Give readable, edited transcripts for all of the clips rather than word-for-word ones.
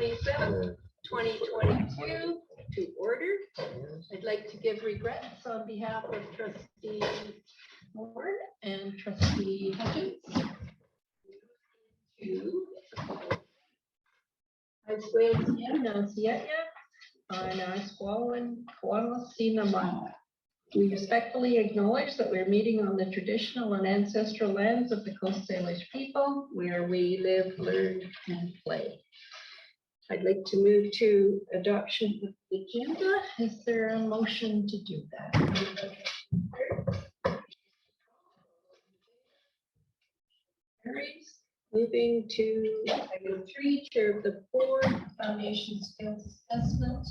27th, 2022 to order. I'd like to give regrets on behalf of Trustee Ward and Trustee Hutchins. I swear to you, we respectfully acknowledge that we're meeting on the traditional and ancestral lands of the Coast Salish people, where we live, learn, and play. I'd like to move to adoption of the agenda. Is there a motion to do that? Carries. Moving to item 3, chair of the board, foundation skills assessment.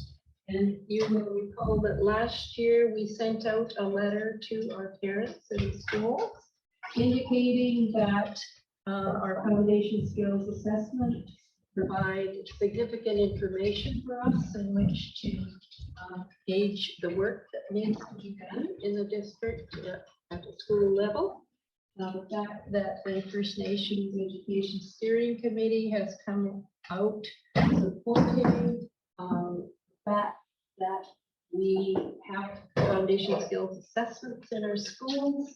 And you will recall that last year we sent out a letter to our parents in schools indicating that our foundation skills assessment provide significant information for us in which to gauge the work that needs to be done in the district at the school level. The fact that the First Nations Education Steering Committee has come out supporting that we have foundation skills assessments in our schools.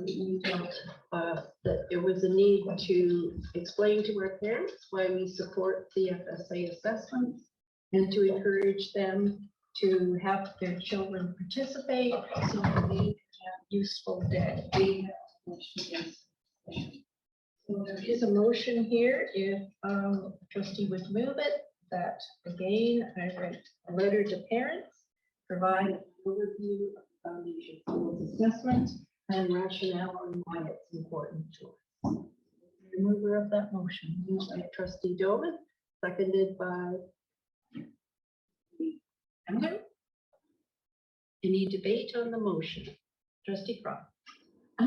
We felt that there was a need to explain to our parents why we support the FSA assessments and to encourage them to have their children participate so that they have useful data. So there is a motion here. If trustee would move it, that again, I write a letter to parents, provide an overview of foundation skills assessment and rationale on why it's important to us. The mover of that motion, moved by trustee Doman, seconded by Ember. Any debate on the motion? Trustee Croft. I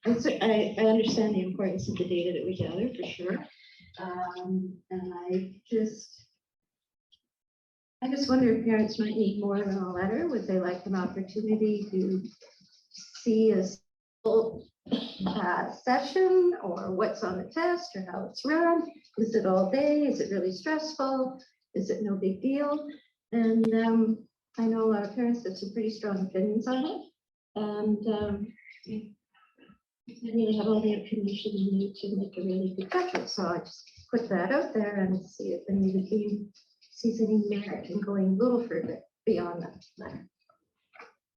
understand the importance of the data that we gather for sure. And I just wonder if parents might need more than a letter. Would they like an opportunity to see a full session or what's on the test or how it's run? Is it all day? Is it really stressful? Is it no big deal? And I know a lot of parents have some pretty strong opinions on it. And you really have all the information you need to make a really good judgment. So I just put that out there and see if any of the team sees any merit in going a little further beyond that.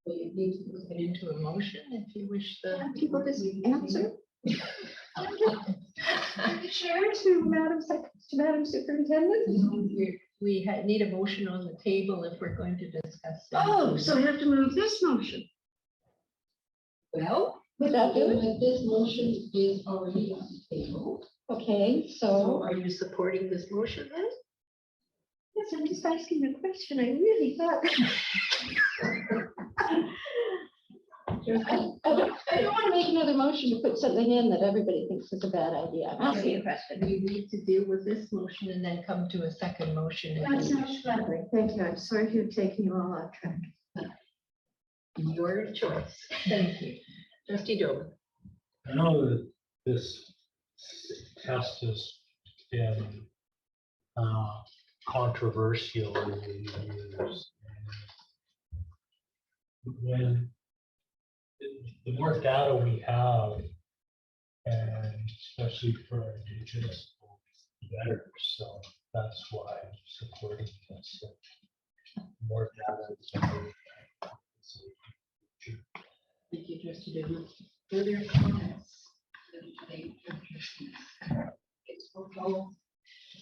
Well, you need to put it into a motion if you wish the People just answer. Share to Madam Superintendent. We need a motion on the table if we're going to discuss. Oh, so we have to move this motion. Well, would that do it? this motion is already on the table. Okay, so Are you supporting this motion then? yes, I'm just asking a question. I really thought. I don't want to make another motion to put something in that everybody thinks is a bad idea. I'm asking a question. You need to deal with this motion and then come to a second motion. That sounds lovely. Thank you. I'm sorry to have taken you all off track. Your choice. Thank you. Trustee Doman. I know that this test has been controversial over the years. When the more data we have, and especially for Indigenous folks, the better. So that's why I'm supporting this. More data is better. Thank you, Trustee Doman. Further comments?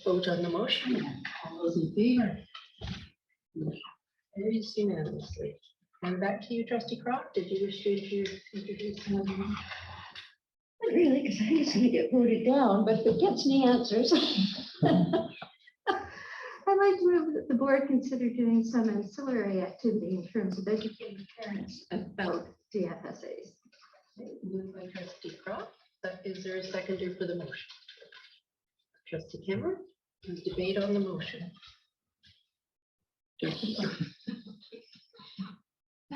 Vote on the motion. All those in favor? Carries unanimously. And back to you, Trustee Croft. Did you wish to introduce another one? Not really, because I think it's going to get voted down, but if it gets me answers. I'd like to move that the board consider doing some ancillary activity in terms of educating parents about the FSAs. Moved by Trustee Croft. Is there a seconder for the motion? Trustee Kimmer, please debate on the motion.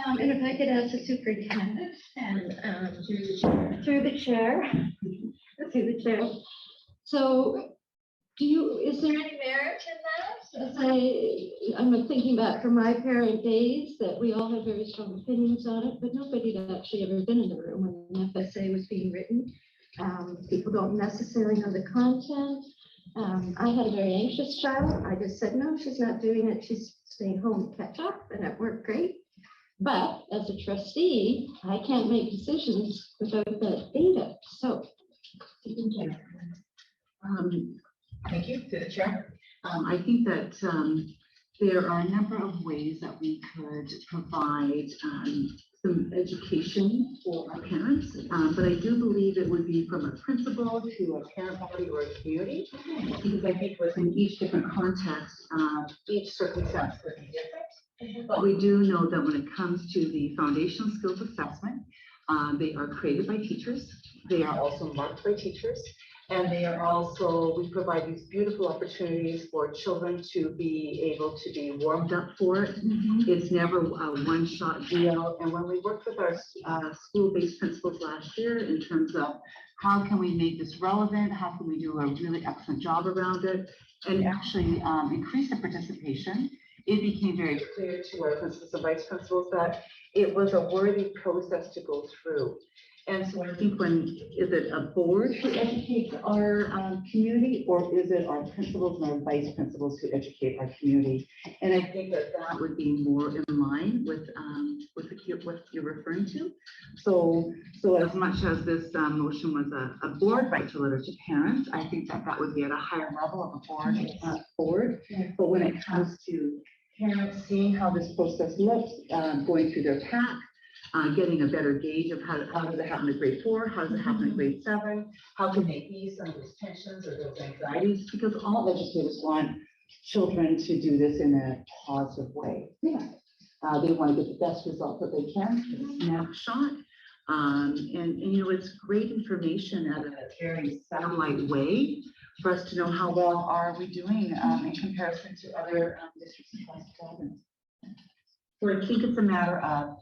And if I could ask the superintendent and through the chair. So is there any merit in that? As I'm thinking back from my parent days that we all had very strong opinions on it, but nobody had actually ever been in the room when an FSA was being written. People don't necessarily know the content. I had a very anxious child. I just said, no, she's not doing it. She's staying home to catch up, and it worked great. But as a trustee, I can't make decisions without that data. So. Thank you to the chair. I think that there are a number of ways that we could provide some education for our parents, but I do believe it would be from a principal to a parent body or a community, because I think within each different context, each circumstance could be different. But we do know that when it comes to the foundational skills assessment, they are created by teachers. They are also marked by teachers. And they are also, we provide these beautiful opportunities for children to be able to be warmed up for it. It's never a one-shot deal. And when we worked with our school-based principals last year in terms of how can we make this relevant, how can we do a really excellent job around it, and actually increase the participation, it became very clear to our principals and vice principals that it was a worthy process to go through. And so I think is it a board who educates our community, or is it our principals and our vice principals who educate our community? And I think that would be more in line with what you're referring to. So as much as this motion was a board right to letter to parents, I think that would be at a higher level of a board. But when it comes to parents seeing how this process looks, going through their pack, getting a better gauge of how does it happen in grade 4, how does it happen in grade 7, how can they ease some of those tensions or those anxieties, because all educators want children to do this in a positive way. They want to get the best result that they can, a snapshot. And you know, it's great information at a very satellite way for us to know how well are we doing in comparison to other districts across the province. So I think it's a matter of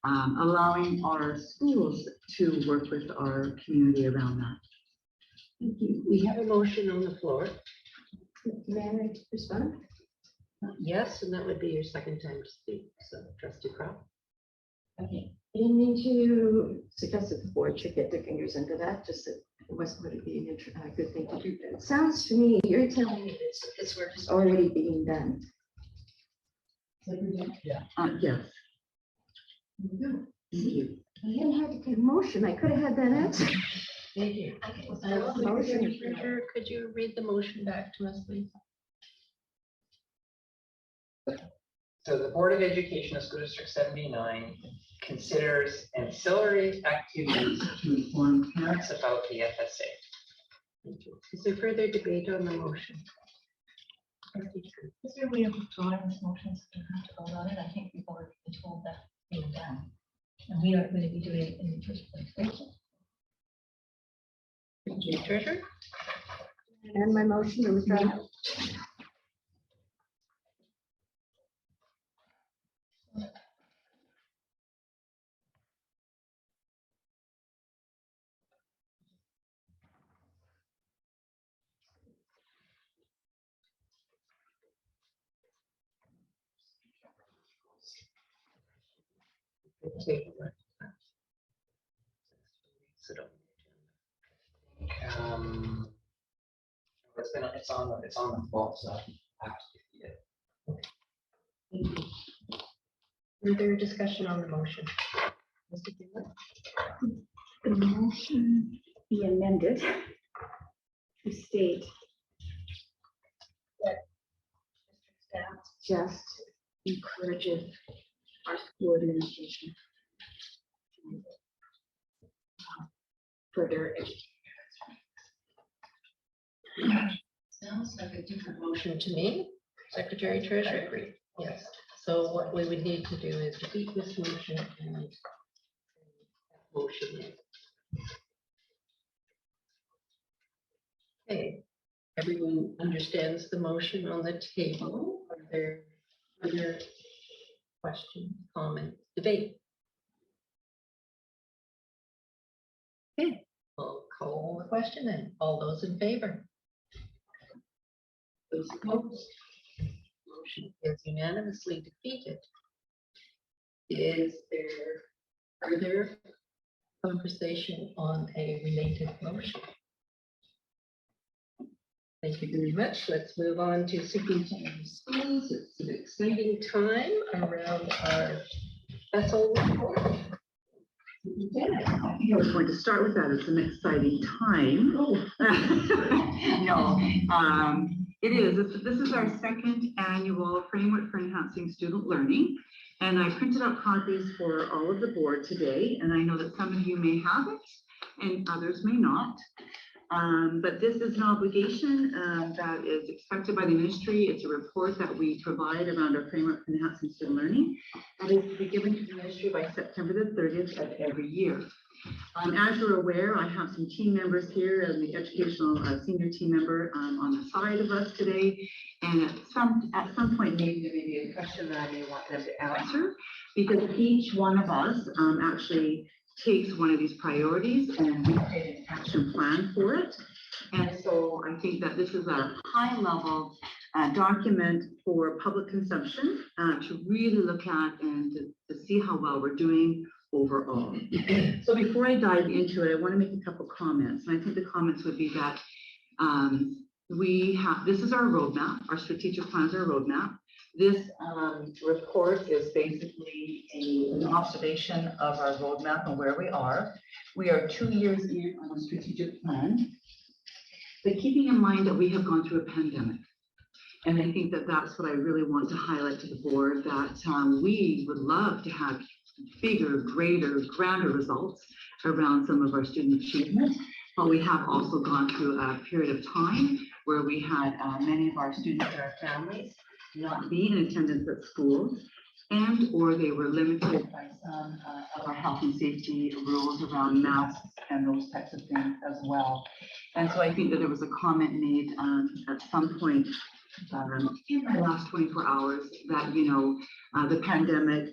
allowing our schools to work with our community around that. Thank you. We have a motion on the floor. May I respond? Yes, and that would be your second time to speak. So trustee Crow. Okay. I didn't mean to suggest that the board should get their fingers into that, just that it wasn't going to be a good thing to do. It sounds to me, you're telling me this work is already being done. Yes. No. Thank you. I didn't have to take a motion. I could have had that answer. Thank you. Motion. Treasurer, could you read the motion back to us, please? So the Board of Education of School District 79 considers ancillary activities to inform parents about the FSA. Thank you. Is there further debate on the motion? Is there a way of withdrawing this motion so we don't have to vote on it? I think we've already been told that being done. And we aren't going to be doing it in the first place. Thank you. Thank you, Treasurer. And my motion to withdraw. It's on the floor, so I have to see it. Further discussion on the motion. Mr. Gilbert? The motion be amended to state that staff just encourages our school administration to further educate. Sounds like a different motion to me. Secretary Treasurer. Agree. Yes. So what we would need to do is defeat this motion and motion. Okay. Everyone understands the motion on the table. Are there other questions, comments, debate? Okay, we'll call the question then. All those in favor? Those opposed? Motion is unanimously defeated. Is there further conversation on a related motion? Thank you very much. Let's move on to superintendent of schools. It's an exciting time around our vessel report. Superintendent. I think I was going to start with that. It's an exciting time. No, it is. This is our second annual Framework for Enhancing Student Learning. And I printed out copies for all of the board today. And I know that some of you may have it and others may not. But this is an obligation that is expected by the ministry. It's a report that we provide around our Framework for Enhancing Student Learning. That is to be given to the ministry by September the 30th of every year. As you're aware, I have some team members here and the educational senior team member on the side of us today. And at some point, maybe there may be a question that I may want them to answer, because each one of us actually takes one of these priorities and we create an action plan for it. And so I think that this is a high level document for public consumption to really look at and to see how well we're doing overall. So before I dive into it, I want to make a couple comments. And I think the comments would be that this is our roadmap, our strategic plans are a roadmap. This report is basically an observation of our roadmap and where we are. We are 2 years in on a strategic plan, but keeping in mind that we have gone through a pandemic. And I think that that's what I really want to highlight to the board, that we would love to have bigger, greater, grander results around some of our student achievement. But we have also gone through a period of time where we had many of our students and our families not be in attendance at schools, and or they were limited by some of our health and safety rules around masks and those types of things as well. And so I think that there was a comment made at some point in the last 24 hours that, you know, the pandemic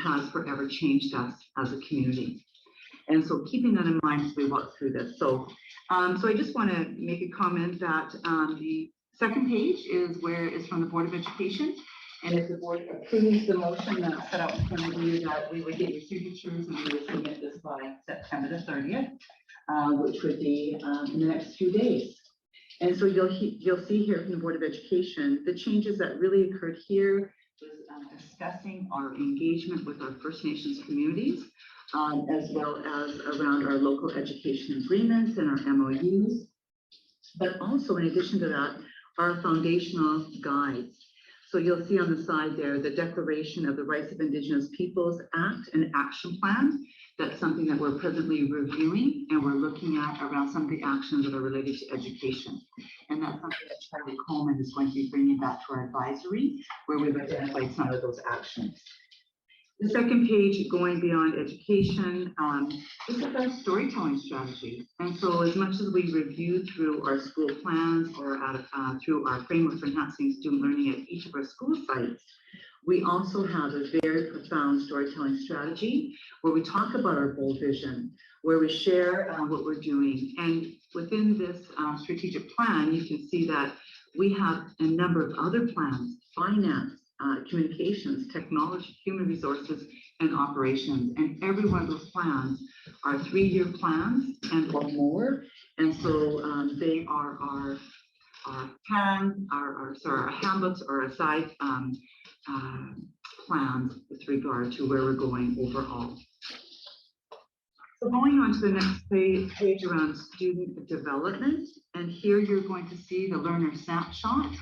has forever changed us as a community. And so keeping that in mind as we walk through this. So I just want to make a comment that the second page is from the Board of Education. And if the board approves the motion that's set out in front of you, that we would get your signatures and we would submit this by September the 30th, which would be in the next few days. And so you'll see here from the Board of Education, the changes that really occurred here was discussing our engagement with our First Nations communities, as well as around our local education agreements and our MOUs. But also in addition to that, our foundational guides. So you'll see on the side there, the Declaration of the Rights of Indigenous Peoples Act and Action Plan. That's something that we're presently reviewing and we're looking at around some of the actions that are related to education. And that's something that Charlie Coleman is going to be bringing back to our advisory, where we've identified some of those actions. The second page, going beyond education, this is our storytelling strategy. And so as much as we review through our school plans or through our Framework for Enhancing Student Learning at each of our school sites, we also have a very profound storytelling strategy where we talk about our bold vision, where we share what we're doing. And within this strategic plan, you can see that we have a number of other plans: finance, communications, technology, human resources, and operations. And every one of those plans are 3-year plans and or more. And so they are our handbooks or our side plans with regard to where we're going overall. So going on to the next page around student development. And here you're going to see the learner snapshot.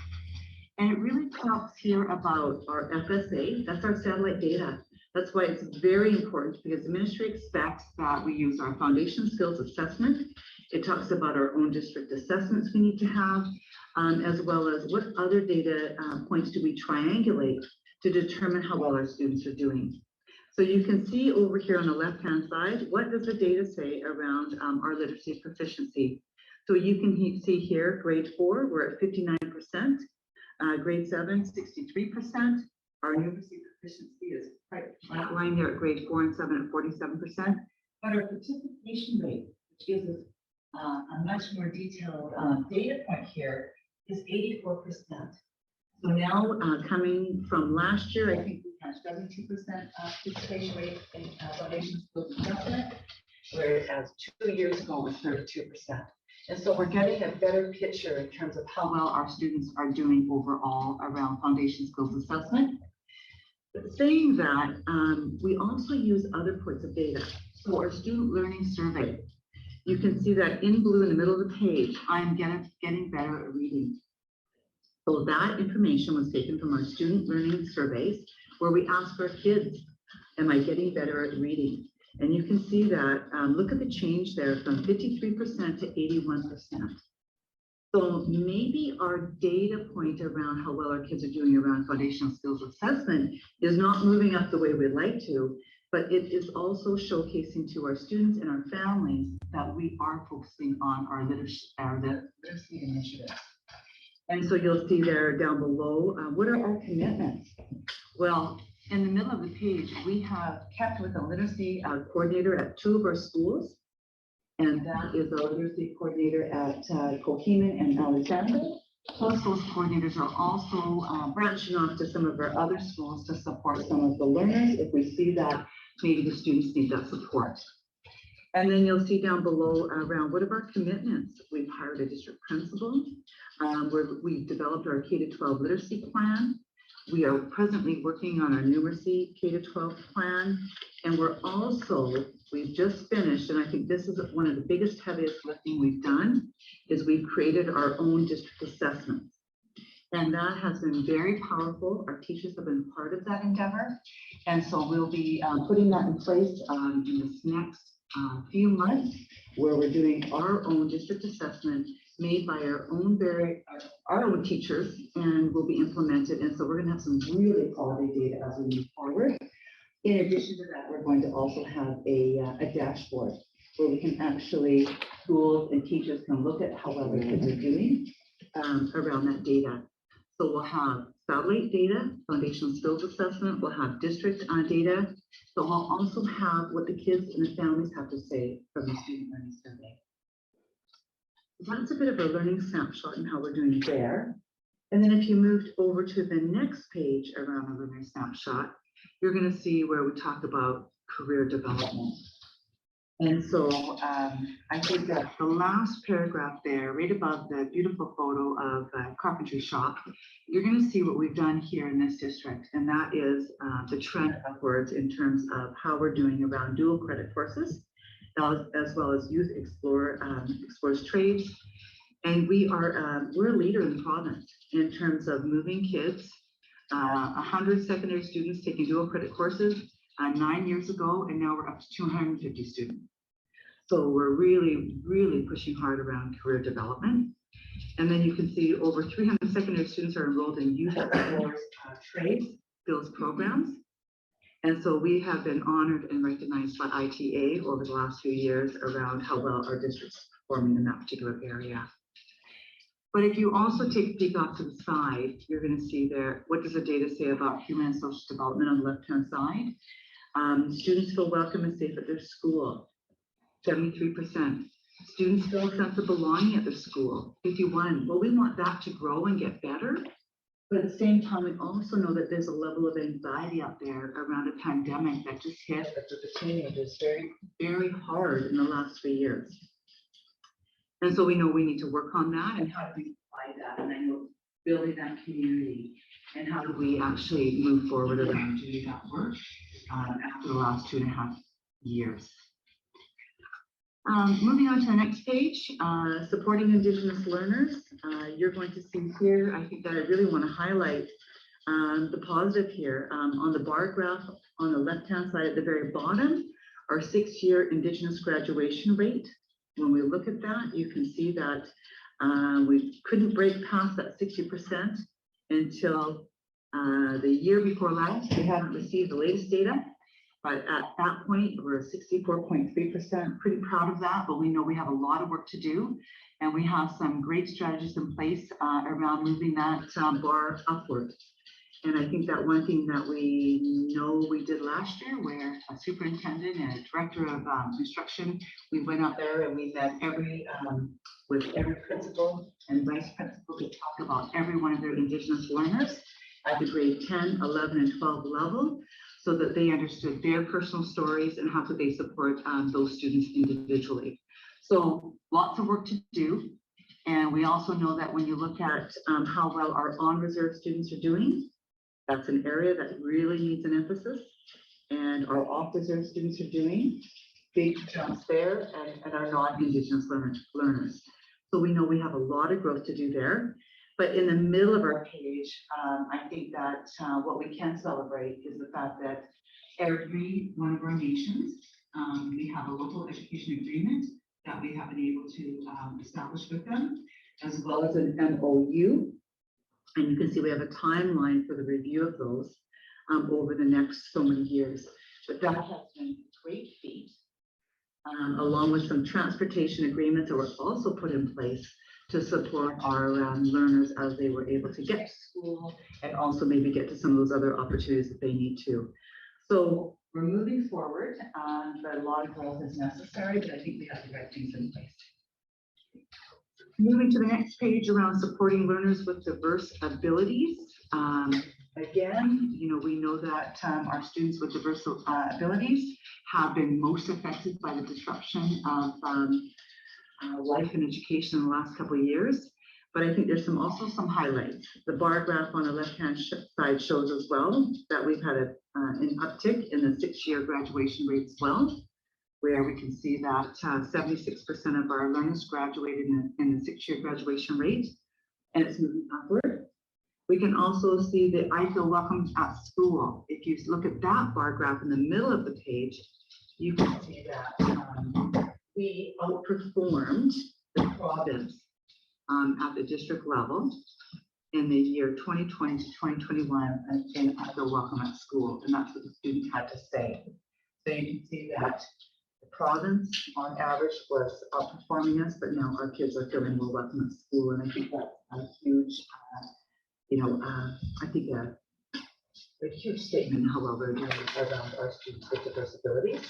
And it really talks here about our FSA, that's our satellite data. That's why it's very important, because the ministry expects that we use our foundation skills assessment. It talks about our own district assessments we need to have, as well as what other data points do we triangulate to determine how well our students are doing. So you can see over here on the left-hand side, what does the data say around our literacy proficiency? So you can see here, grade 4, we're at 59%. Grade 7, 63%. Our numeracy proficiency is quite flat line there at grade 4 and 7 at 47%. But our participation rate, which gives us a much more detailed data point here, is 84%. So now, coming from last year, I think we had 72% participation rate in foundation skills assessment, whereas 2 years ago was 32%. And so we're getting a better picture in terms of how well our students are doing overall around foundation skills assessment. But saying that, we also use other sorts of data. So our student learning survey, you can see that in blue in the middle of the page, I'm getting better at reading. So that information was taken from our student learning surveys, where we ask our kids, am I getting better at reading? And you can see that, look at the change there from 53% to 81%. So maybe our data point around how well our kids are doing around foundational skills assessment is not moving up the way we'd like to, but it is also showcasing to our students and our families that we are focusing on our literacy initiatives. And so you'll see there down below, what are our commitments? Well, in the middle of the page, we have kept with a literacy coordinator at 2 of our schools. And that is our literacy coordinator at Coquitlam and Alexander. Plus those coordinators are also branching off to some of our other schools to support some of the learners if we see that maybe the students need that support. And then you'll see down below around what are our commitments. We've hired a district principal. We've developed our K-12 literacy plan. We are presently working on our numeracy K-12 plan. And we've just finished, and I think this is one of the biggest, heaviest lifting we've done, is we've created our own district assessments. And that has been very powerful. Our teachers have been part of that endeavor. And so we'll be putting that in place in this next few months, where we're doing our own district assessment made by our own teachers, and will be implemented. And so we're going to have some really quality data as we move forward. In addition to that, we're going to also have a dashboard where we can actually, schools and teachers can look at how well their kids are doing around that data. So we'll have satellite data, foundational skills assessment, we'll have district data. So we'll also have what the kids and the families have to say from the student learning survey. That's a bit of a learning snapshot and how we're doing there. And then if you moved over to the next page around the learning snapshot, you're going to see where we talk about career development. And so I think that the last paragraph there, right above the beautiful photo of carpentry shop, you're going to see what we've done here in this district. And that is the trend upwards in terms of how we're doing around dual credit courses, as well as Youth Explores Trades. And we're a leader in the province in terms of moving kids. 100 secondary students taking dual credit courses 9 years ago, and now we're up to 250 students. So we're really, really pushing hard around career development. And then you can see over 300 secondary students are enrolled in Youth Explores Trades skills programs. And so we have been honored and recognized by ITA over the last few years around how well our district's performing in that particular area. But if you also take a peek off to the side, you're going to see there, what does the data say about human and social development on the left-hand side? Students feel welcome and safe at their school, 73%. Students feel a sense of belonging at their school, 51%. Well, we want that to grow and get better. But at the same time, we also know that there's a level of anxiety out there around a pandemic that just hit the teenagers very, very hard in the last 3 years. And so we know we need to work on that, and how do we apply that? And I know building that community, and how do we actually move forward around doing that work after the last 2.5 years. Moving on to the next page, supporting Indigenous learners. You're going to see here, I think that I really want to highlight the positive here. On the bar graph on the left-hand side at the very bottom, our 6-year Indigenous graduation rate. When we look at that, you can see that we couldn't break past that 60% until the year before last. We haven't received the latest data, but at that point, we're 64.3%. Pretty proud of that, but we know we have a lot of work to do, and we have some great strategies in place around moving that bar upward. And I think that one thing that we know we did last year, where a superintendent and a director of instruction, we went out there and we met with every principal and vice principal to talk about every one of their Indigenous learners at the grade 10, 11, and 12 level, so that they understood their personal stories and how could they support those students individually. So lots of work to do. And we also know that when you look at how well our on-reserve students are doing, that's an area that really needs an emphasis. And our off-reserve students are doing big jumps there, and our non-Indigenous learners. So we know we have a lot of growth to do there. But in the middle of our page, I think that what we can celebrate is the fact that every one of our nations, we have a local education agreement that we have been able to establish with them, as well as an MOU. And you can see we have a timeline for the review of those over the next so many years. But that has been a great feat, along with some transportation agreements that were also put in place to support our learners as they were able to get to school and also maybe get to some of those other opportunities that they need to. So we're moving forward, but a lot of growth is necessary, but I think we have the right things in place. Moving to the next page around supporting learners with diverse abilities. Again, we know that our students with diverse abilities have been most affected by the disruption of life and education in the last couple of years. But I think there's also some highlights. The bar graph on the left-hand side shows as well that we've had an uptick in the 6-year graduation rate as well, where we can see that 76% of our learners graduated in the 6-year graduation rate, and it's moving upward. We can also see the I Feel Welcome at School. If you look at that bar graph in the middle of the page, you can see that we outperformed the province at the district level in the year 2020 to 2021 in I Feel Welcome at School, and that's what the students had to say. So you can see that the province on average was outperforming us, but now our kids are feeling more welcome at school, and I think that's a huge, I think a huge statement in how well they're doing around our students with diverse abilities.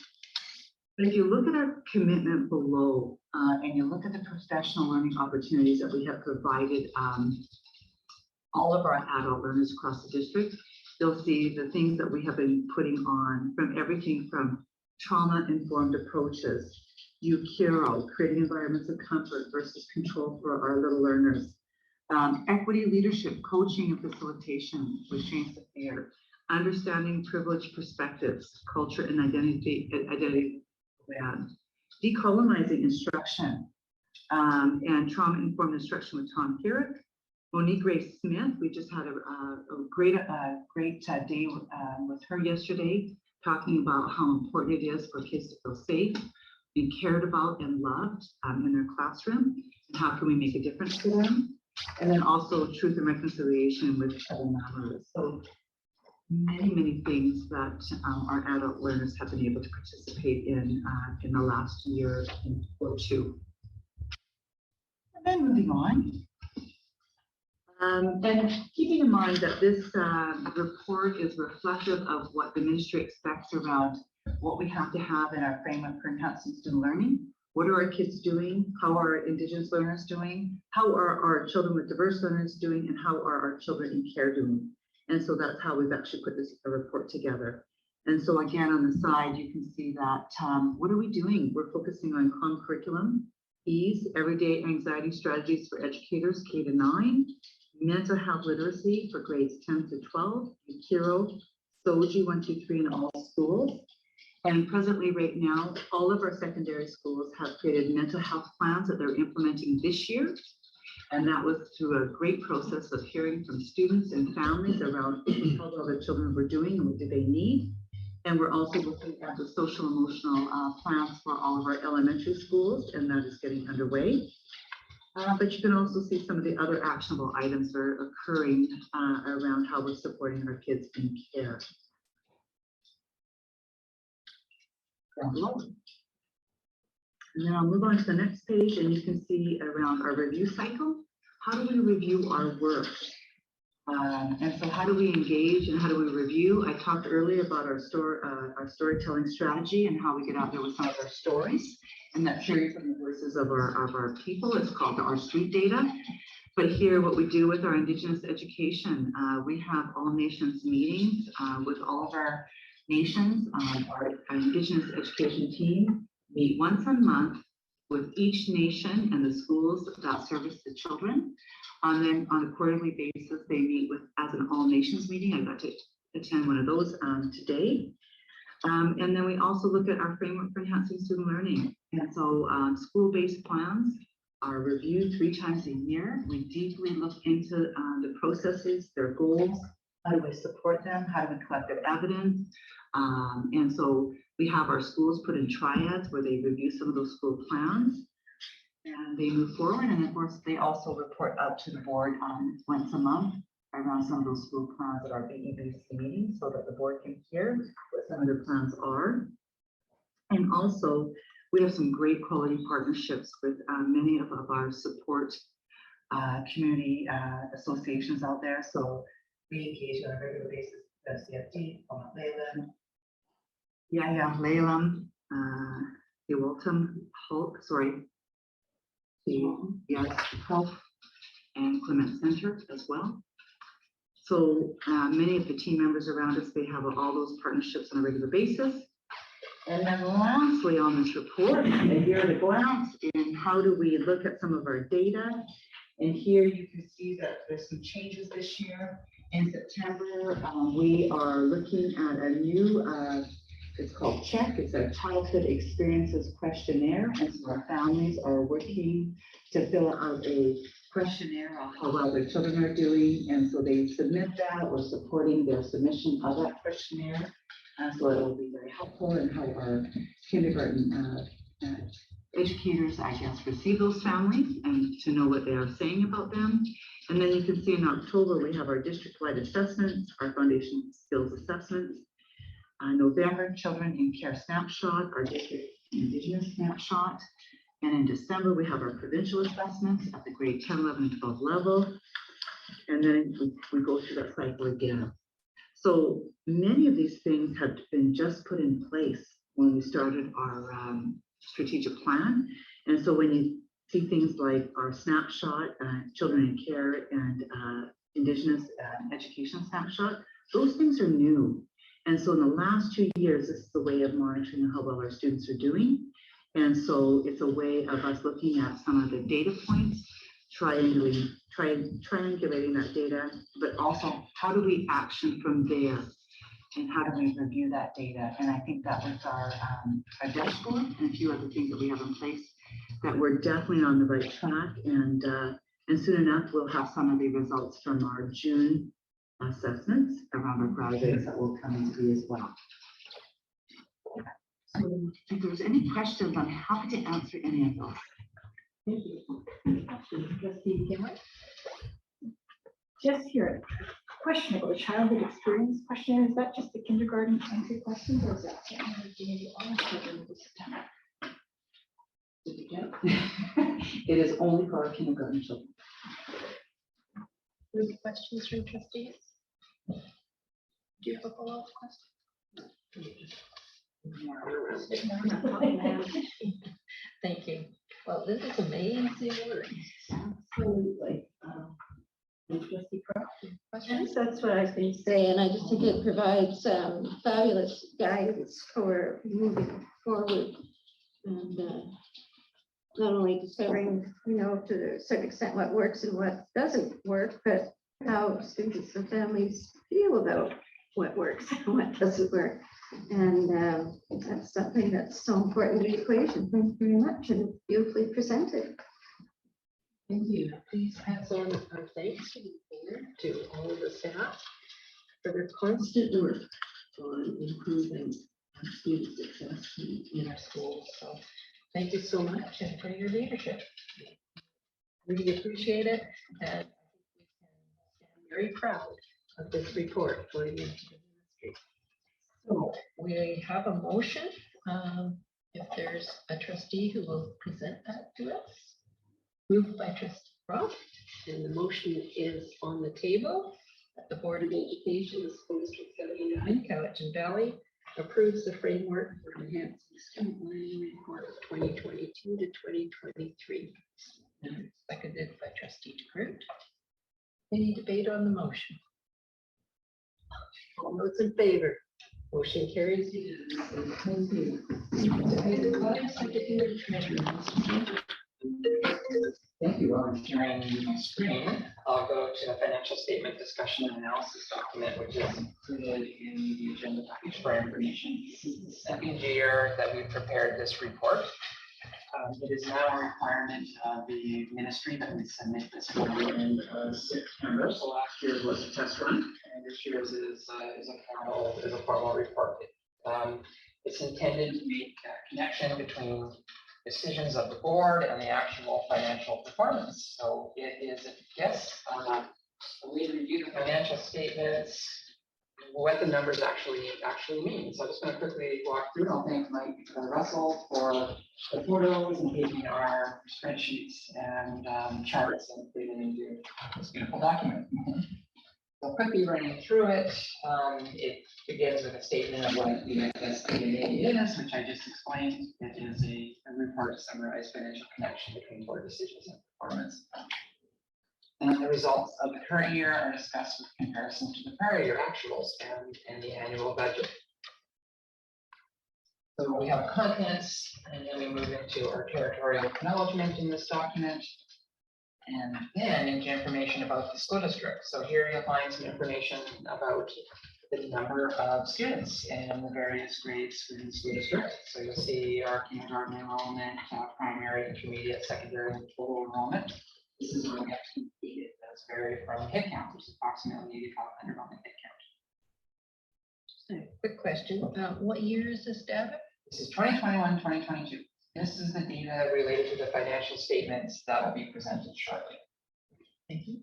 But if you look at our commitment below, and you look at the professional learning opportunities that we have provided all of our adult learners across the district, you'll see the things that we have been putting on, from everything from trauma-informed approaches, UKIRO, creating environments of comfort versus control for our little learners, equity leadership, coaching and facilitation with Shane Saphir, understanding privileged perspectives, culture and identity, decolonizing instruction, and trauma-informed instruction with Tom Carrick. Monique Grace Smith, we just had a great day with her yesterday, talking about how important it is for kids to feel safe, be cared about and loved in their classroom, and how can we make a difference for them. And then also truth and reconciliation with Kevin Mammers. So many things that our adult learners have been able to participate in the last year or two. And then moving on. And keeping in mind that this report is reflective of what the ministry expects around what we have to have in our framework for enhancing student learning. What are our kids doing? How are our Indigenous learners doing? How are our children with diverse learners doing? And how are our children in care doing? And so that's how we've actually put this report together. And so again, on the side, you can see that what are we doing? We're focusing on common curriculum, EASE, everyday anxiety strategies for educators K to 9, mental health literacy for grades 10 to 12, UKIRO, SOGI 1, 2, 3 in all schools. And presently right now, all of our secondary schools have created mental health plans that they're implementing this year. And that was through a great process of hearing from students and families around how well their children were doing and what do they need. And we're also looking at the social emotional plans for all of our elementary schools, and that is getting underway. But you can also see some of the other actionable items that are occurring around how we're supporting our kids in care. And then I'll move on to the next page, and you can see around our review cycle. How do we review our work? And so how do we engage and how do we review? I talked earlier about our storytelling strategy and how we get out there with some of our stories. And that carries from the voices of our people. It's called our street data. But here, what we do with our Indigenous education, we have all nations meetings with all of our nations. Our Indigenous education team meet once a month with each nation and the schools that service the children. And then on a quarterly basis, they meet with as an all nations meeting. I got to attend one of those today. And then we also look at our framework for enhancing student learning. And so school-based plans are reviewed 3 times a year. We deeply look into the processes, their goals, how do we support them, how do we collect their evidence. And so we have our schools put in triads where they review some of those school plans and they move forward. And of course, they also report out to the board once a month around some of those school plans at our BEBC meetings so that the board can hear what some of the plans are. And also, we have some great quality partnerships with many of our support community associations out there. So we engage on a regular basis with CFD, Leyland, Leyland, the Waltham, Health and Clement Center as well. So many of the team members around us, they have all those partnerships on a regular basis. And then lastly on this report, here at a glance in how do we look at some of our data. And here you can see that there's some changes this year. In September, we are looking at a new, it's called CHECK. It's a childhood experiences questionnaire. And so our families are working to fill out a questionnaire on how well their children are doing. And so they submit that. We're supporting their submission of that questionnaire. So it will be very helpful in how our kindergarten educators, I guess, receive those families and to know what they are saying about them. And then you can see in October, we have our district-wide assessments, our foundation skills assessments. November, Children in Care Snapshot, our district Indigenous snapshot. And in December, we have our provincial assessments at the grade 10, 11, and 12 level. And then we go through that cycle again. So many of these things have been just put in place when we started our strategic plan. And so when you see things like our snapshot, Children in Care and Indigenous education snapshot, those things are new. And so in the last 2 years, this is a way of monitoring how well our students are doing. And so it's a way of us looking at some of the data points, triangulating that data, but also how do we action from there and how do we review that data? And I think that with our dashboard and a few other things that we have in place, that we're definitely on the right track. And soon enough, we'll have some of the results from our June assessments around our graduates that will come into as well. So if there's any questions, I'm happy to answer any of those. Thank you. Trustee Gilmore? Just here, question about the childhood experience question. Is that just the kindergarten entry questions or is that all children this September? It is only for our kindergarten children. Any questions from trustees? Do you have a follow-up question? Thank you. Well, this is amazing work. Absolutely. Trustee Croft, Yes, that's what I was going to say, and I just think it provides fabulous guidance for moving forward. And not only discovering, to a certain extent what works and what doesn't work, but how students and families feel about what works and what doesn't work. And that's something that's so important to the equation. Thank you very much, and beautifully presented. thank you. Please pass on our thanks to the board, to all of the staff for their constant work on improving student success in our schools. So thank you so much and for your leadership. Really appreciate it. And I think we can stand very proud of this report going into the ministry. So we have a motion. If there's a trustee who will present that to us. Moved by trustee Croft, and the motion is on the table. that the Board of Education of School District 79, Cowichan Valley, approves the framework for enhancing student learning report 2022 to 2023. And seconded by Trustee DeGroot. Any debate on the motion? All those in favor? Motion carries unanimously. Thank you. Item 5, Secretary Treasurer. Thank you. While I'm sharing my screen, I'll go to the financial statement discussion and analysis document, which is included in the agenda package for information. This is the second year that we've prepared this report. It is now a requirement of the ministry that we submit this for the end of September. So last year's was a test run, and this year's is a formal report. It's intended to make a connection between decisions of the board and the actual financial performance. So it is, yes, we review the financial statements, what the numbers actually mean. So I'm just going to quickly walk through. I'll thank Mike Russell for the photos and taking our spreadsheets and charts and putting them into this beautiful document. So quickly running through it, it begins with a statement of what the FSDA is, which I just explained. It is a report to summarize financial connection between board decisions and performance. And the results of the current year are discussed with comparison to the prior year actuals and the annual budget. So we have contents, and then we move into our territorial acknowledgement in this document. And then into information about the school district. So here you'll find some information about the number of students in the various grades within the school district. So you'll see our kindergarten enrollment, primary, intermediate, secondary, and total enrollment. This is where we have to complete it. That's varied from head count, which is approximately 8,500 on the head count. Quick question. What year is this data? This is 2021, 2022. This is the data related to the financial statements that will be presented shortly. Thank you.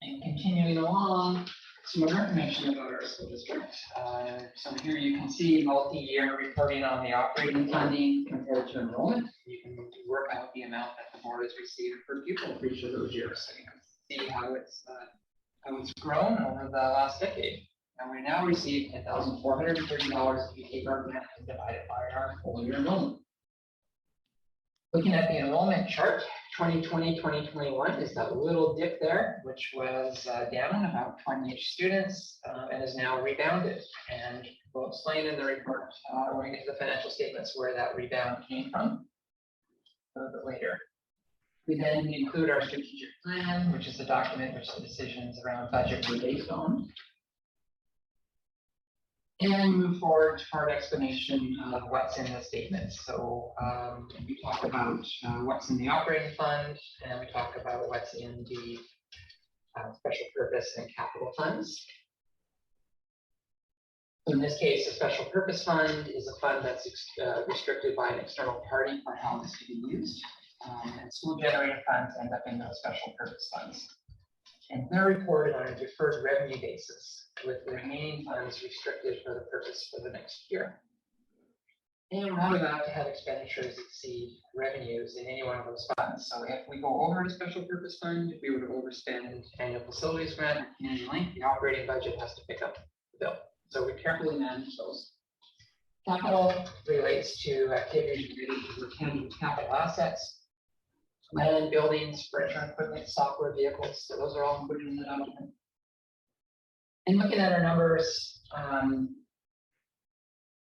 And continuing along, some more information about our school district. So here you can see multi-year reporting on the operating funding compared to enrollment. You can work out the amount that the board has received per pupil for each of those years. So you can see how it's grown over the last decade. And we now receive $10,430 if you take our grant and divide it by our full year enrollment. Looking at the enrollment chart, 2020, 2021 is that little dip there, which was down about 20-ish students and is now rebounded. And we'll explain in the report when we get to the financial statements where that rebound came from a little bit later. We then include our strategic plan, which is the document which the decisions around budget were based on. And move forward to our explanation of what's in the statement. So we talk about what's in the operating fund, and we talk about what's in the special purpose and capital funds. So in this case, a special purpose fund is a fund that's restricted by an external party for how this can be used. And school generated funds end up in those special purpose funds. And they're reported on a deferred revenue basis, with the remaining funds restricted for the purpose for the next year. And we're not allowed to have expenditures exceed revenues in any one of those funds. So if we go over a special purpose fund, if we were to overspend annual facilities grant or community link, the operating budget has to pick up the bill. So we carefully manage those. Capital relates to activities related to retaining capital assets, land, buildings, furniture, equipment, software, vehicles. So those are all included in the document. And looking at our numbers,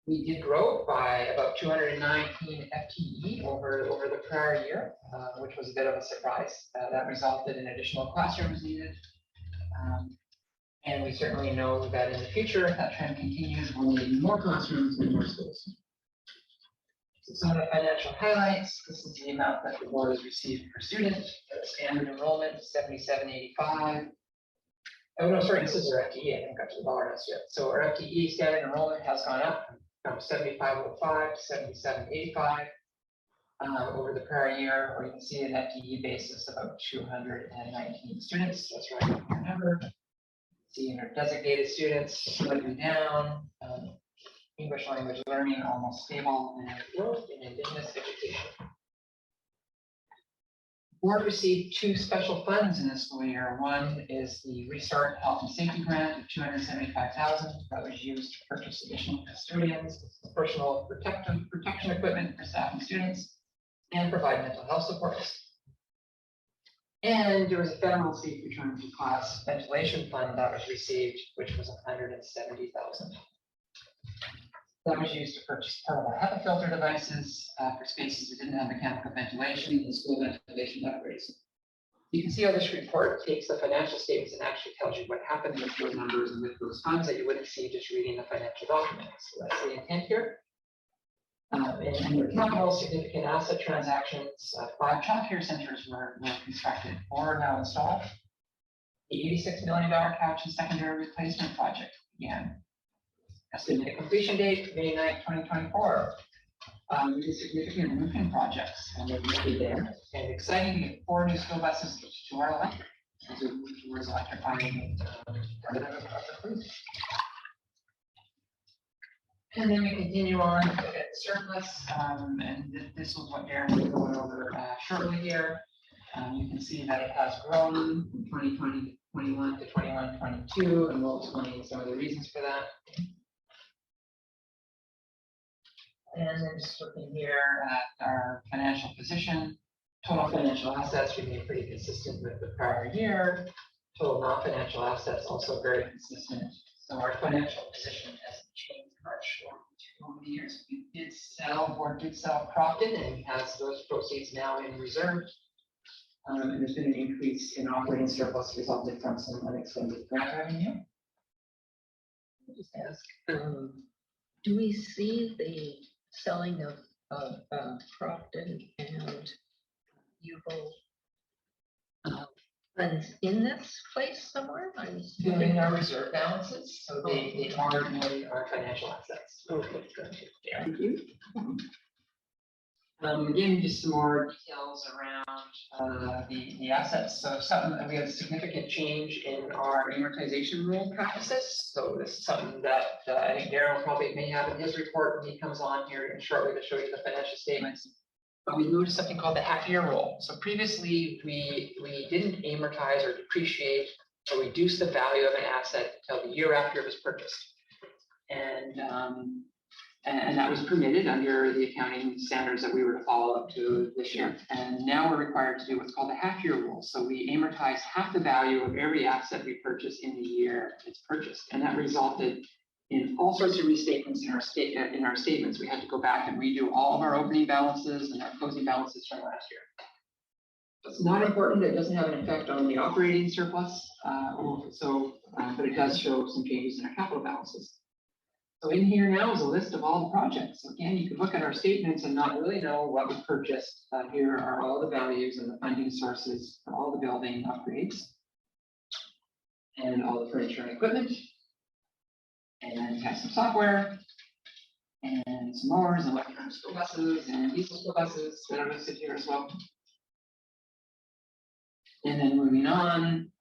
we did grow by about 219 FTE over the prior year, which was a bit of a surprise. That resulted in additional classrooms needed. And we certainly know that in the future, if that trend continues, we'll need more classrooms and more schools. So some of the financial highlights, this is the amount that the board has received per student. Standard enrollment, $77.85. Oh, no, sorry, this is our FTE. I haven't got to the dollar amounts yet. So our FTE standard enrollment has gone up from 75.05 to 77.85 over the prior year, or you can see an FTE basis of about 219 students. That's right, remember. See in our designated students slightly down. English language learning almost stable, and growth in Indigenous education. Board received two special funds in this school year. One is the Restart Health and Safety Grant of $275,000 that was used to purchase additional custodians, personal protection equipment for staff and students, and provide mental health supports. And there was a federal safe return to class ventilation fund that was received, which was $170,000. That was used to purchase portable HEPA filter devices for spaces that didn't have mechanical ventilation and school ventilation upgrades. You can see how this report takes the financial statements and actually tells you what happened with those numbers and with those funds that you wouldn't see just reading the financial documents. So that's the intent here. And under capital, significant asset transactions, 5 childcare centers were constructed, 4 are now installed. The $86 million couch and secondary replacement project began. Estimated completion date, May 9th, 2024. We did significant roofing projects and they're really there. And exciting, we get 4 new school buses to our electric as we move towards electrifying part of the fleet. And then we continue on to look at surplus, and this is what Darren will go over shortly here. You can see that it has grown from 2020 to 21 to 21, 22, and we'll explain some of the reasons for that. And then just looking here at our financial position, total financial assets remain pretty consistent with the prior year. Total non-financial assets also very consistent. So our financial position hasn't changed much over the years. We did sell Crofton and has those proceeds now in reserve. And there's been an increase in operating surplus resulting from some unexpended grant revenue. I'll just ask, do we see the selling of Crofton and Yuval funds in this place somewhere? I'm Doing our reserve balances, so they are really our financial assets. Okay, gotcha. Thank you. Again, just some more details around the assets. So something we have a significant change in our amortization rule practices. So this is something that I think Darren probably may have in his report when he comes on here shortly to show you the financial statements. But we moved to something called the half-year rule. So previously, we didn't amortize or depreciate or reduce the value of an asset until the year after it was purchased. And that was permitted under the accounting standards that we were to follow up to this year. And now we're required to do what's called the half-year rule. So we amortize half the value of every asset we purchase in the year it's purchased. And that resulted in all sorts of restatements in our statements. We had to go back and redo all of our opening balances and our closing balances from last year. It's not important. It doesn't have an effect on the operating surplus, but it does show some changes in our capital balances. So in here now is a list of all the projects. So again, you can look at our statements and not really know what was purchased. Here are all the values and the funding sources for all the building upgrades and all the furniture and equipment. And have some software and some mowers and electronic school buses and diesel school buses that are listed here as well. And then moving on,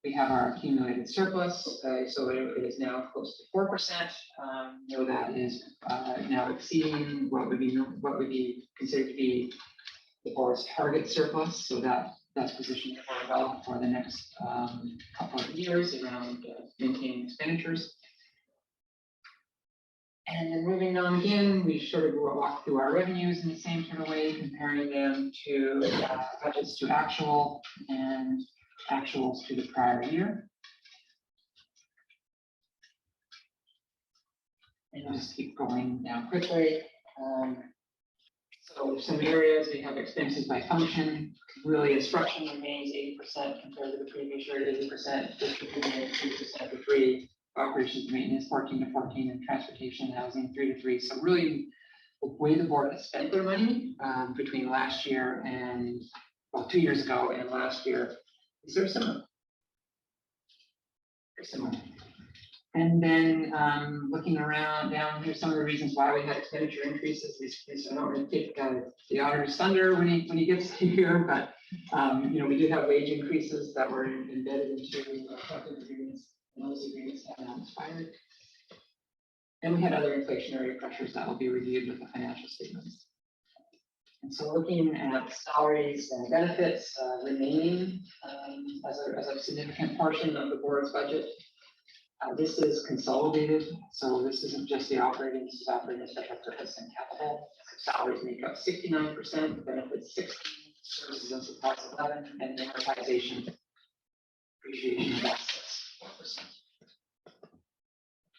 we have our accumulated surplus. So it is now close to 4%. Know that is now exceeding what would be considered to be the board's target surplus. So that's positioned well for the next couple of years around maintaining expenditures. And then moving on again, we sort of walk through our revenues in the same sort of way, comparing them to budgets to actual and actuals to the prior year. And I'll just keep going down quickly. So some areas we have expenses by function. Really, instruction remains 80% compared to the previous year, 80%, distribution 2% to 3%. Operations maintenance 14 to 14, and transportation and housing 3 to 3. So really, the way the board has spent their money between last year and 2 years ago and last year is very similar. Very similar. And then looking around down here, some of the reasons why we had expenditure increases. These I don't really take the auditor's thunder when he gets here, but we did have wage increases that were embedded into collective agreements. And those agreements have now expired. And we had other inflationary pressures that will be reviewed with the financial statements. And so looking at salaries and benefits remaining as a significant portion of the board's budget. This is consolidated, so this isn't just the operating, this is operating special purpose and capital. Salaries make up 69%, benefits 16%, services and supplies 11%, and amortization, depreciation of assets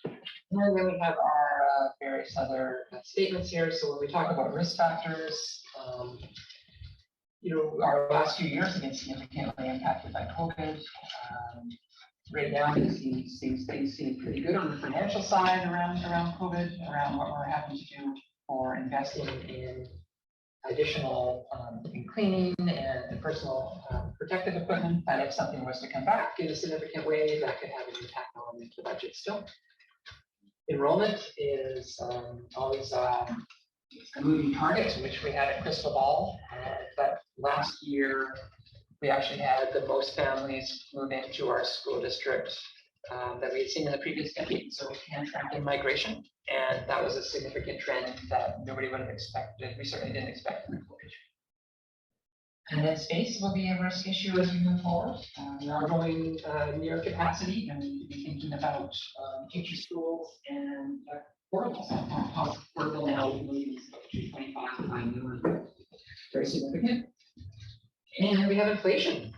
4%. And then we have our various other statements here. So when we talk about risk factors, our last few years have been significantly impacted by COVID. Right now, things seem pretty good on the financial side around COVID, around what we're having to do for investing in additional in cleaning and personal protective equipment. But if something was to come back in a significant way, that could have an impact on the budget still. Enrollment is always a moving target, which we had a crystal ball. But last year, we actually had the most families move into our school district that we had seen in the previous decade. So we can track in migration, and that was a significant trend that nobody would have expected. We certainly didn't expect in the college. And then space will be a risk issue as we move forward. We are going near capacity, and we need to be thinking about future schools and portables. How portable now we believe is about 225 by new, very significant. And we have inflation,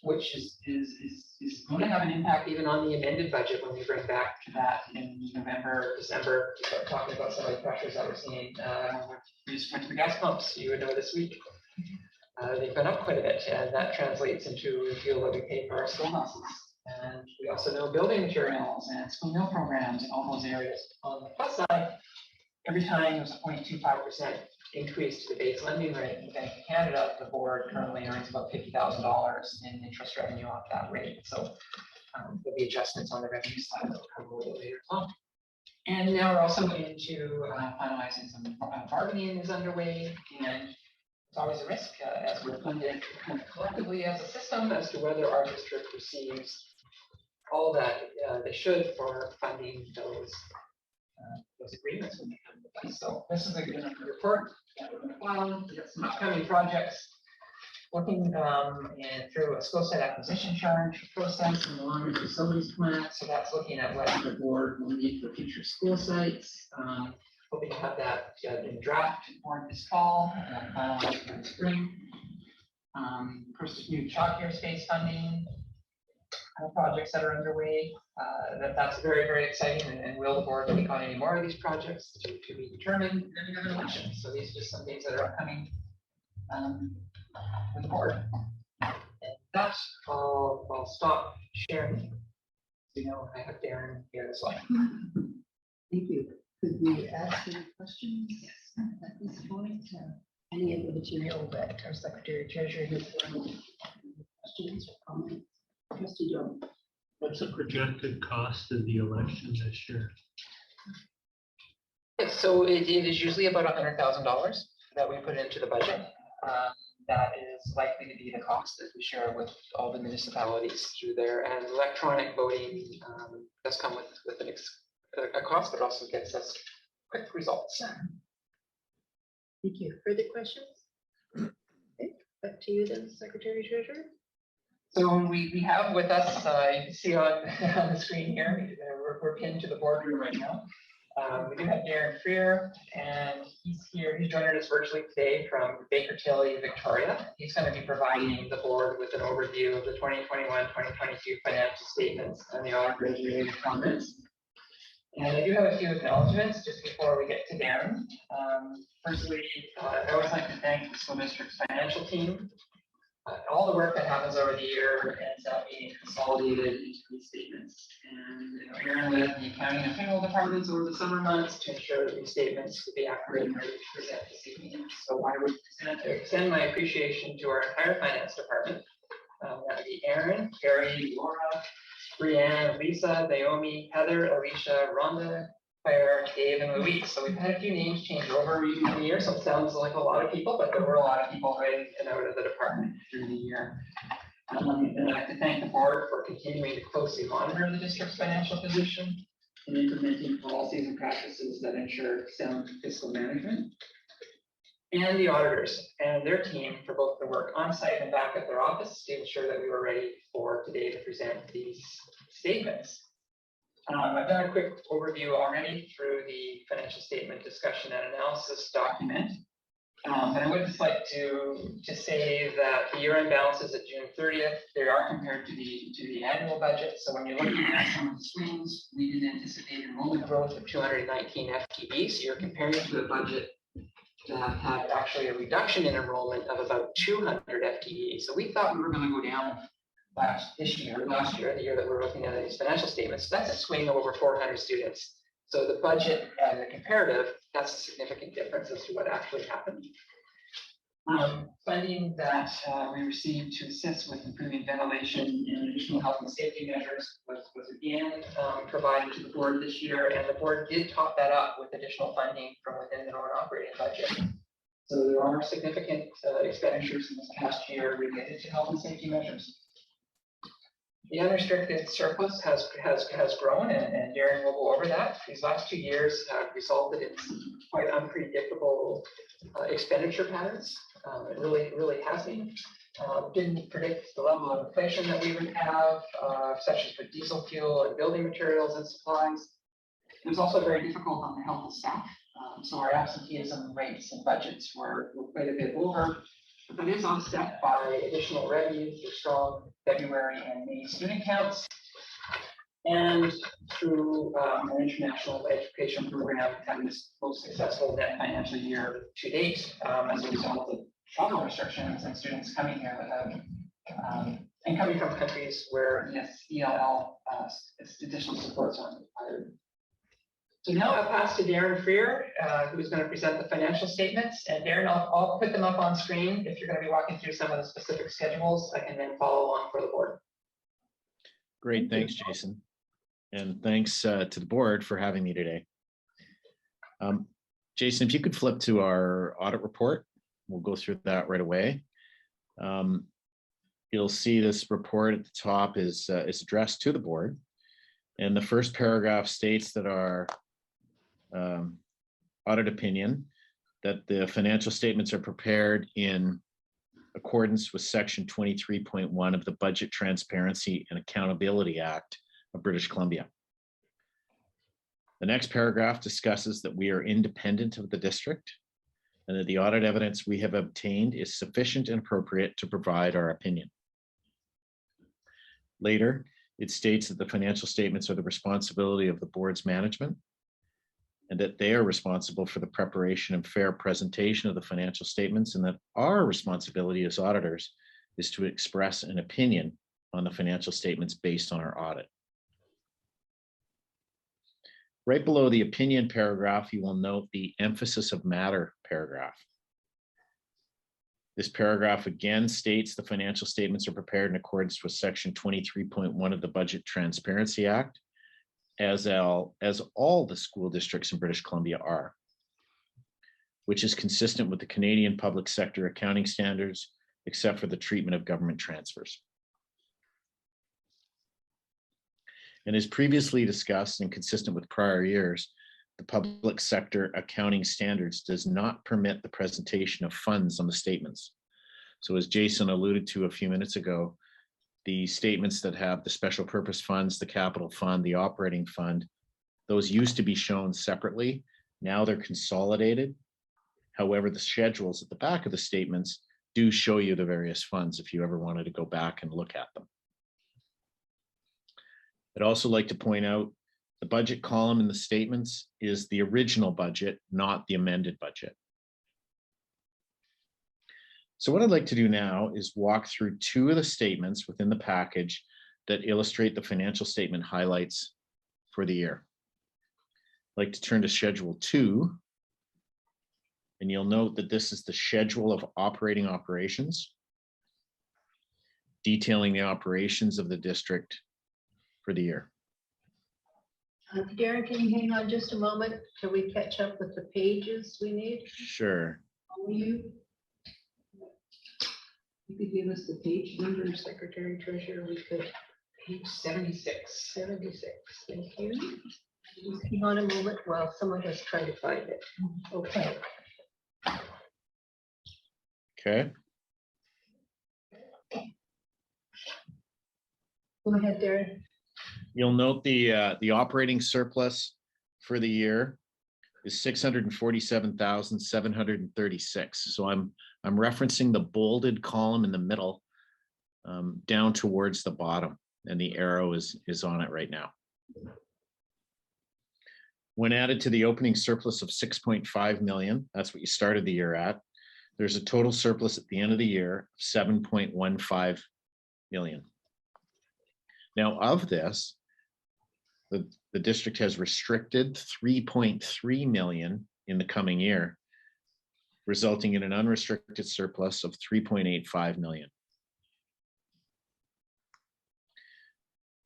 which is going to have an impact even on the amended budget when we bring back to that in November, December, to start talking about some of the pressures that we're seeing. We just went to the gas pumps, you would know this week. They've gone up quite a bit, and that translates into the fuel that we pay for our schoolhouses. And we also know building materials and school meal programs and all those areas. On the plus side, every time there's a 0.25% increase to the base lending rate in the Bank of Canada, the board currently earns about $50,000 in interest revenue off that rate. So there'll be adjustments on the revenue side that will come a little bit later on. And now we're also into finalizing some bargaining is underway, and it's always a risk as we're funded kind of collectively as a system as to whether our district receives all that they should for funding those agreements when they come to place. So this is a good report that we're going to file. We got some upcoming projects working and through a school site acquisition charge process and along with facilities plan. So that's looking at what the board will need for future school sites. Hoping to have that in draft for this fall, finalized in the spring. First, new childcare space funding projects that are underway. That's very, very exciting. And will the board take on any more of these projects to be determined? And we have an election. So these are just some things that are upcoming with the board. And that's all. I'll stop sharing. I have Darren here as well. Thank you. Could we ask any questions at this point? Any of the material that our Secretary Treasurer has questions or comments? Trustee Jones. What's the projected cost of the election this year? So it is usually about $100,000 that we put into the budget. That is likely to be the cost that we share with all the municipalities through there. And electronic voting does come with a cost, but also gets us quick results. Thank you. Further questions? Okay, back to you then, Secretary Treasurer. So we have with us, you can see on the screen here, we're pinned to the boardroom right now. We do have Darren Freer, and he's here. He's joining us virtually today from Baker Tilly, Victoria. He's going to be providing the board with an overview of the 2021-2022 financial statements and the auditor's related comments. And I do have a few acknowledgements just before we get to Darren. Firstly, I always like to thank the school district's financial team. All the work that happens over the year ends up being consolidated into these statements. And Aaron led the accounting and payroll departments over the summer months to ensure that these statements would be accurate and ready to present this evening. So I would extend my appreciation to our entire finance department. That would be Aaron, Carrie, Laura, Brianne, Lisa, Naomi, Heather, Alicia, Rhonda, Claire, Dave, and Louise. So we've had a few names change over the year, so it sounds like a lot of people, but there were a lot of people in and out of the department through the year. And I'd like to thank the board for continuing to closely monitor the district's financial position and implementing policies and practices that ensure sound fiscal management. and the auditors and their team for both the work on site and back at their office to ensure that we were ready for today to present these statements. I've done a quick overview already through the financial statement discussion and analysis document. But I would just like to say that the year-end balances at June 30th, they are compared to the annual budget. So when you're looking at some of the swings, we did anticipate enrollment growth of 219 FTE. So you're comparing to a budget that had actually a reduction in enrollment of about 200 FTE. So we thought we were going to go down last year, the year that we're looking at these financial statements. That's a swing of over 400 students. So the budget and the comparative, that's a significant difference as to what actually happened. Funding that we received to assist with improving ventilation and additional health and safety measures was again provided to the board this year, and the board did top that up with additional funding from within the non-operating budget. So there are significant expenditures in this past year related to health and safety measures. The unrestricted surplus has grown, and Darren will go over that. These last 2 years have resulted in quite unpredictable expenditure patterns. It really has been. Didn't predict the level of inflation that we would have, such as for diesel fuel and building materials and supplies. It was also very difficult on the health of staff. So our absenteeism rates and budgets were quite a bit over. But that is offset by additional revenue through strong February and May student counts, and through our international education program having this most successful net financial year to date as a result of travel restrictions and students coming here without and coming from countries where ELL additional supports aren't required. So now I'll pass to Darren Freer, who is going to present the financial statements. And Darren, I'll put them up on screen. If you're going to be walking through some of the specific schedules, I can then follow along for the board. Great, thanks, Jason. And thanks to the board for having me today. Jason, if you could flip to our audit report, we'll go through that right away. You'll see this report at the top is addressed to the board. And the first paragraph states that our audit opinion that the financial statements are prepared in accordance with section 23.1 of the Budget Transparency and Accountability Act of British Columbia. The next paragraph discusses that we are independent of the district and that the audit evidence we have obtained is sufficient and appropriate to provide our opinion. Later, it states that the financial statements are the responsibility of the board's management and that they are responsible for the preparation and fair presentation of the financial statements, and that our responsibility as auditors is to express an opinion on the financial statements based on our audit. Right below the opinion paragraph, you will note the emphasis of matter paragraph. This paragraph again states the financial statements are prepared in accordance with section 23.1 of the Budget Transparency Act, as all the school districts in British Columbia are, which is consistent with the Canadian public sector accounting standards, except for the treatment of government transfers. And as previously discussed and consistent with prior years, the public sector accounting standards does not permit the presentation of funds on the statements. So as Jason alluded to a few minutes ago, the statements that have the special purpose funds, the capital fund, the operating fund, those used to be shown separately. Now they're consolidated. However, the schedules at the back of the statements do show you the various funds if you ever wanted to go back and look at them. I'd also like to point out the budget column in the statements is the original budget, not the amended budget. So what I'd like to do now is walk through two of the statements within the package that illustrate the financial statement highlights for the year. I'd like to turn to Schedule 2, and you'll note that this is the schedule of operating operations, detailing the operations of the district for the year. Darren, can you hang on just a moment till we catch up with the pages we need? Sure. You could give us the page number, Secretary Treasurer, we could. Page 76. 76, thank you. Just hang on a moment while some of us try to find it. Okay. Okay, Go ahead, Darren. you'll note the operating surplus for the year is 647,736. So I'm referencing the bolded column in the middle, down towards the bottom, and the arrow is on it right now. When added to the opening surplus of 6.5 million, that's what you started the year at, there's a total surplus at the end of the year of 7.15 million. Now, of this, the district has restricted 3.3 million in the coming year, resulting in an unrestricted surplus of 3.85 million.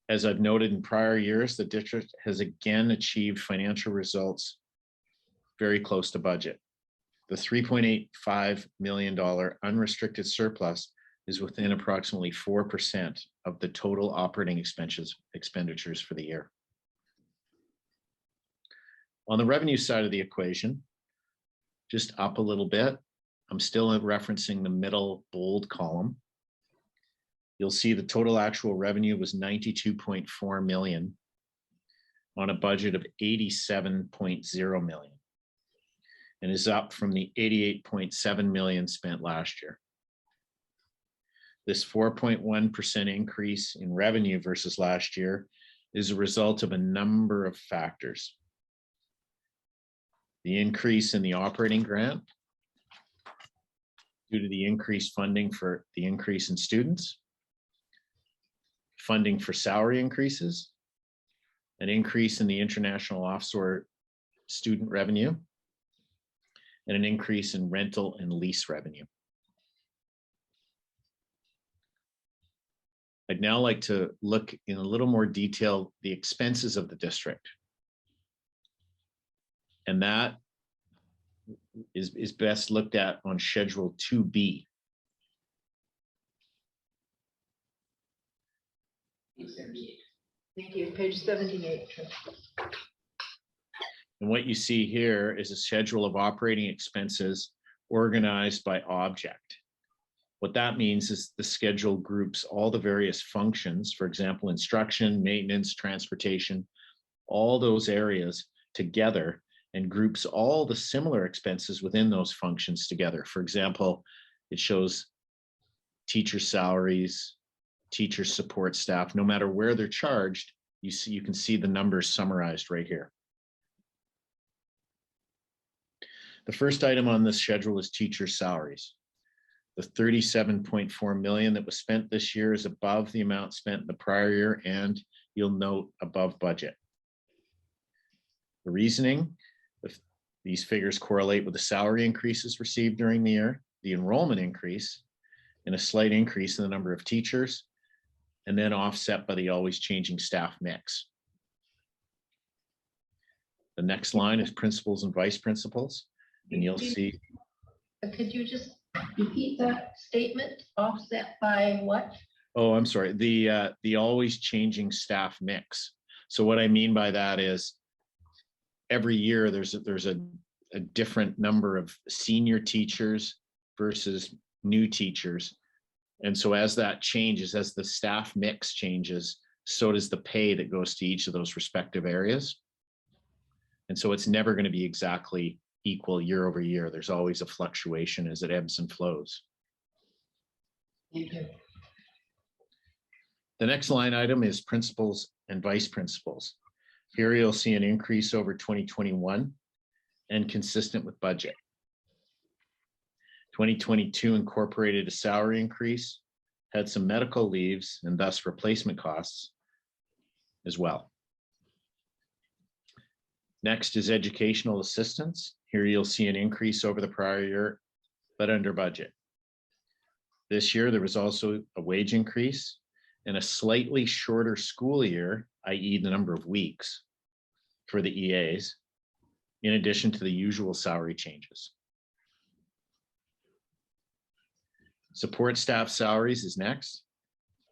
As I've noted in prior years, the district has again achieved financial results very close to budget. The $3.85 million unrestricted surplus is within approximately 4% of the total operating expenditures for the year. On the revenue side of the equation, just up a little bit, I'm still referencing the middle bold column. You'll see the total actual revenue was 92.4 million on a budget of 87.0 million, and is up from the 88.7 million spent last year. This 4.1% increase in revenue versus last year is a result of a number of factors. The increase in the operating grant due to the increased funding for the increase in students, funding for salary increases, an increase in the international offshore student revenue, and an increase in rental and lease revenue. I'd now like to look in a little more detail the expenses of the district. And that is best looked at on Schedule 2B. Thank you. Page 78. And what you see here is a schedule of operating expenses organized by object. What that means is the schedule groups all the various functions, for example, instruction, maintenance, transportation, all those areas together, and groups all the similar expenses within those functions together. For example, it shows teacher salaries, teacher support staff, no matter where they're charged, you can see the numbers summarized right here. The first item on this schedule is teacher salaries. The 37.4 million that was spent this year is above the amount spent in the prior year, and you'll note above budget. The reasoning, these figures correlate with the salary increases received during the year, the enrollment increase, and a slight increase in the number of teachers, and then offset by the always changing staff mix. The next line is principals and vice principals, and you'll see. Could you just repeat that statement? Offset by what? Oh, I'm sorry. The always changing staff mix. So what I mean by that is every year there's a different number of senior teachers versus new teachers. And so as that changes, as the staff mix changes, so does the pay that goes to each of those respective areas. And so it's never going to be exactly equal year over year. There's always a fluctuation as it ebbs and flows. Thank you. The next line item is principals and vice principals. Here you'll see an increase over 2021 and consistent with budget. 2022 incorporated a salary increase, had some medical leaves and thus replacement costs as well. Next is educational assistance. Here you'll see an increase over the prior year, but under budget. This year, there was also a wage increase and a slightly shorter school year, i.e. the number of weeks for the EAs, in addition to the usual salary changes. Support staff salaries is next.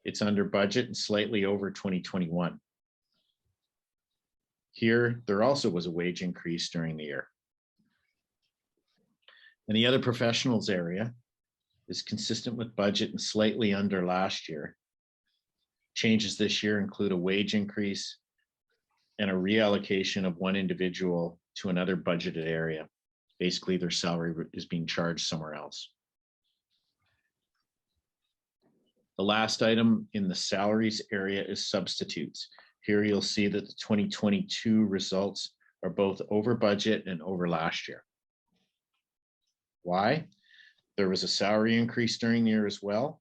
It's under budget and slightly over 2021. Here, there also was a wage increase during the year. In the other professionals area, is consistent with budget and slightly under last year. Changes this year include a wage increase and a reallocation of one individual to another budgeted area. Basically, their salary is being charged somewhere else. The last item in the salaries area is substitutes. Here you'll see that the 2022 results are both over budget and over last year. Why? There was a salary increase during the year as well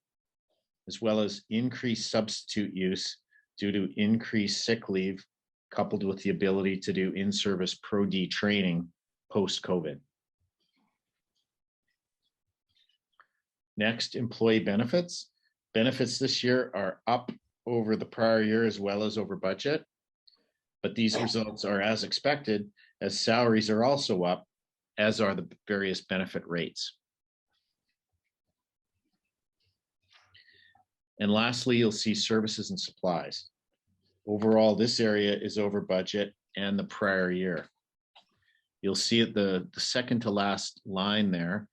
as increased substitute use due to increased sick leave, coupled with the ability to do in-service Pro-D training post-COVID. Next, employee benefits. Benefits this year are up over the prior year as well as over budget, but these results are as expected, as salaries are also up, as are the various benefit rates. And lastly, you'll see services and supplies. Overall, this area is over budget and the prior year. You'll see at the second to last line there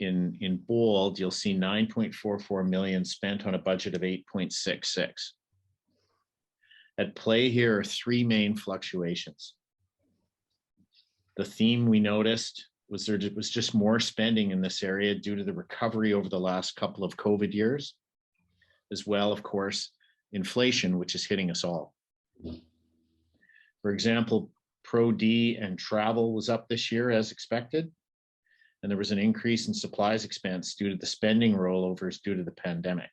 in bold, you'll see 9.44 million spent on a budget of 8.66. At play here are three main fluctuations. The theme we noticed was there was just more spending in this area due to the recovery over the last couple of COVID years, as well, of course, inflation, which is hitting us all. For example, Pro-D and travel was up this year as expected, and there was an increase in supplies expense due to the spending rollovers due to the pandemic.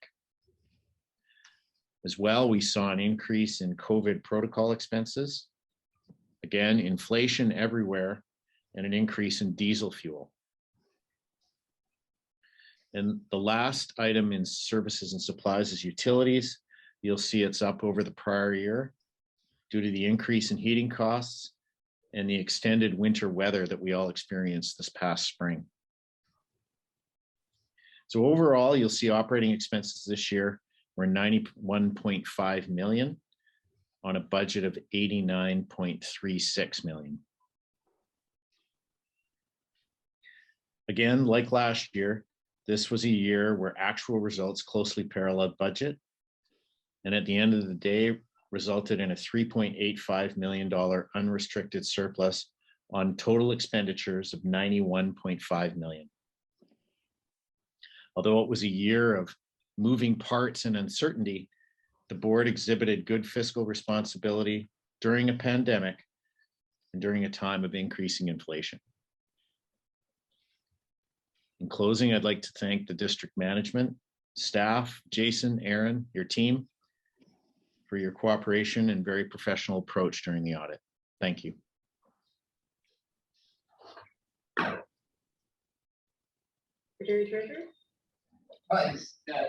As well, we saw an increase in COVID protocol expenses. Again, inflation everywhere, and an increase in diesel fuel. And the last item in services and supplies is utilities. You'll see it's up over the prior year due to the increase in heating costs and the extended winter weather that we all experienced this past spring. So overall, you'll see operating expenses this year were 91.5 million on a budget of 89.36 million. Again, like last year, this was a year where actual results closely paralleled budget, and at the end of the day, resulted in a $3.85 million unrestricted surplus on total expenditures of 91.5 million. Although it was a year of moving parts and uncertainty, the board exhibited good fiscal responsibility during a pandemic and during a time of increasing inflation. In closing, I'd like to thank the district management, staff, Jason, Aaron, your team, for your cooperation and very professional approach during the audit. Thank you. Secretary Treasurer?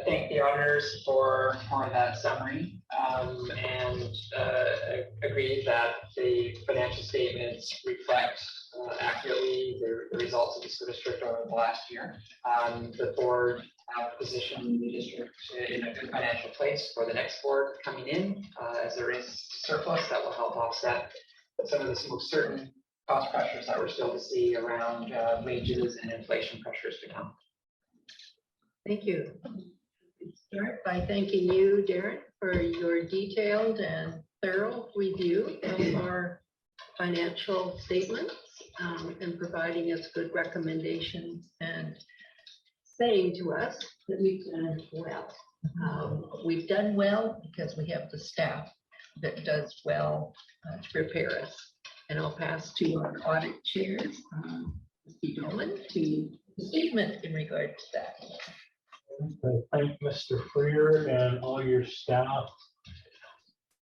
Thank the auditors for that summary, and agree that the financial statements reflect accurately the results of the school district over the last year. The board positioned the district in a good financial place for the next board coming in, as there is surplus that will help offset some of the most certain cost pressures that we're still to see around wages and inflation pressures to come. Thank you. Start by thanking you, Darren, for your detailed and thorough review of our financial statements, and providing us good recommendations and saying to us that we've done well. We've done well because we have the staff that does well to prepare us. And I'll pass to our audit chairs, Mr. Dolan, to the statement in regard to that. Thank Mr. Freer and all your staff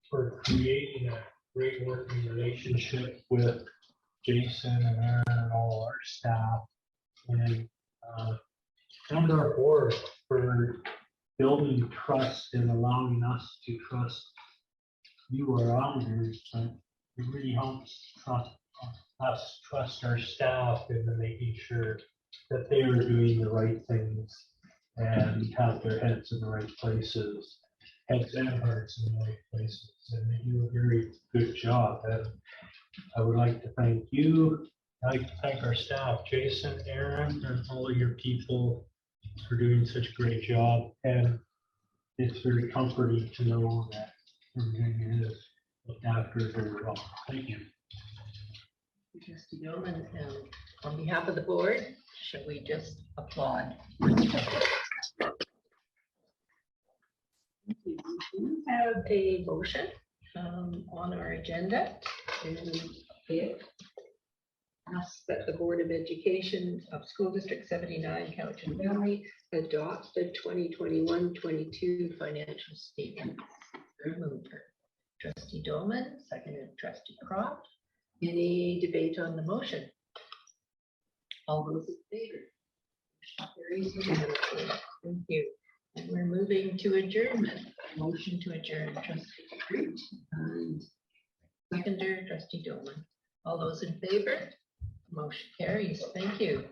for creating a great working relationship with Jason and Aaron and all our staff, and our board for building trust and allowing us to trust you, our auditors. But it really helps us trust our staff into making sure that they are doing the right things and have their heads in the right places, heads and hearts in the right places, and they do a very good job. And I would like to thank you. I'd like to thank our staff, Jason, Aaron, and all your people for doing such a great job. And it's very comforting to know that everything is looked after very well. Thank you. Trustee Yeoman, on behalf of the board, should we just applaud? We do have a motion on our agenda to ask that the Board of Education of School District 79, Cowichan Valley, adopt the 2021-22 financial statements. Mover, Trustee Dolman, seconded Trustee Croft. Any debate on the motion? All those in favor? Carries unanimously. Thank you. And we're moving to adjournment. Motion to adjourn, Trustee Root, and seconder, Trustee Dolman. All those in favor? Motion carries. Thank you.